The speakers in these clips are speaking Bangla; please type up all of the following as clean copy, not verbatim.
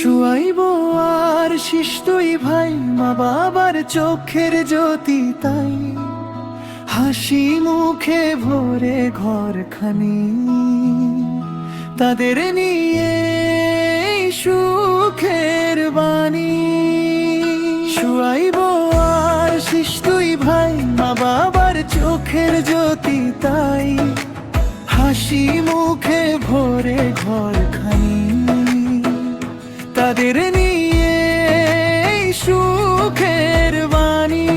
শুয়াইব আর শিশ দুই ভাই, মা বাবার চোখের জ্যোতি তাই, হাসি মুখে ভরে ঘরখানি, তাদের নিয়ে সুখের বাণী। শুয়াইব আর শিশ দুই ভাই, মা বাবার চোখের জ্যোতি তাই, হাসি মুখে ভরে ঘরখানি, তাদের নিয়ে সুখের বাণী।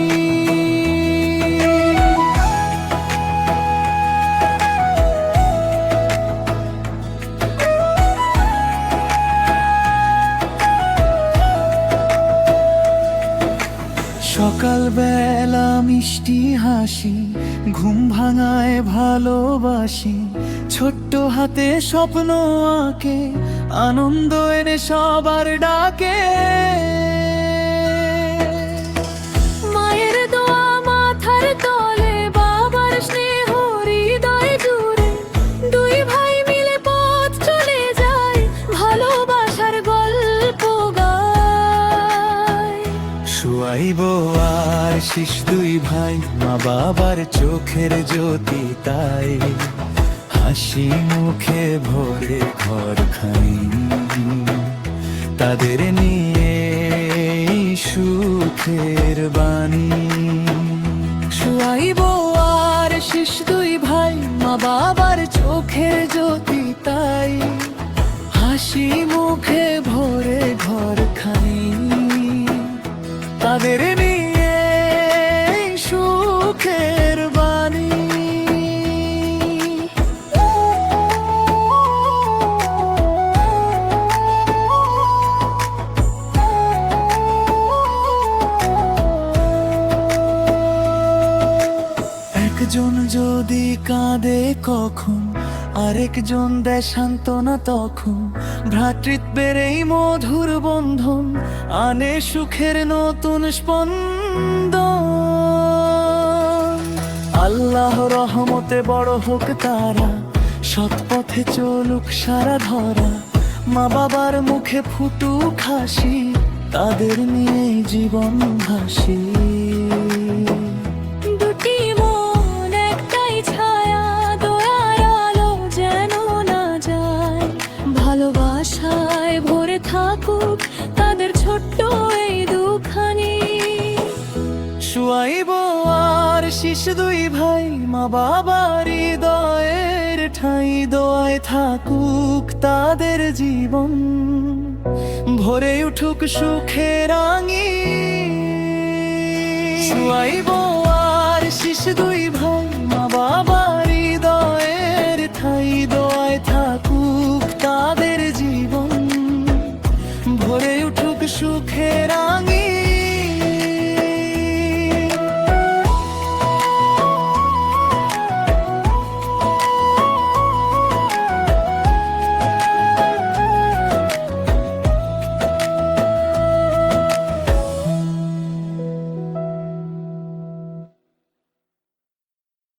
সকালবেলা মিষ্টি হাসি, ঘুম ভাঙায় ভালোবাসি, ছোট্ট হাতে স্বপ্ন আঁকে, আনন্দ এনে সবার ডাকে। মায়ের দোয়া মাথার তলে, বাবার স্নেহ হৃদয় জুড়ে, দুই ভাই মিলে পথ চলে যায়, ভালোবাসার গল্প গায়। শুয়াইব আর শিশ দুই ভাই, মা বাবার চোখের জ্যোতি তাই, হাসি মুখে ভরে ঘরখানি, তাদের নিয়ে সুখের বাণী। শুয়াইব আর শিশ দুই ভাই, মা বাবার চোখের জ্যোতি তাই, হাসি মুখে ভরে ঘরখানি, তাদের নিয়ে সুখের বাণী। একজন যদি কাঁদে কখন, আরেকজন দেয় সান্ত্বনা তখন, ভ্রাতৃত্বের এই মধুর বন্ধন আনে সুখের নতুন স্পন্দন। আল্লাহ রহমতে বড় হোক তারা, সৎ পথে চলুক সারা ধরা, মা বাবার মুখে ফুটুক হাসি, তাদের নিয়ে জীবন হাসি। দুটি মন একটাই ছায়া, দয়ার আলো যেন না যায়, ভালোবাসায় ভরে থাকুক তাদের ছোট্ট এই দুখানি। শুয়াইব আর শিশ দুই ভাই, মা বাবার হৃদয়ের ঠাঁই, দোয়ায় থাকুক তাদের জীবন, ভরে উঠুক সুখের আঙি। শুয়াইব আর শিশ দুই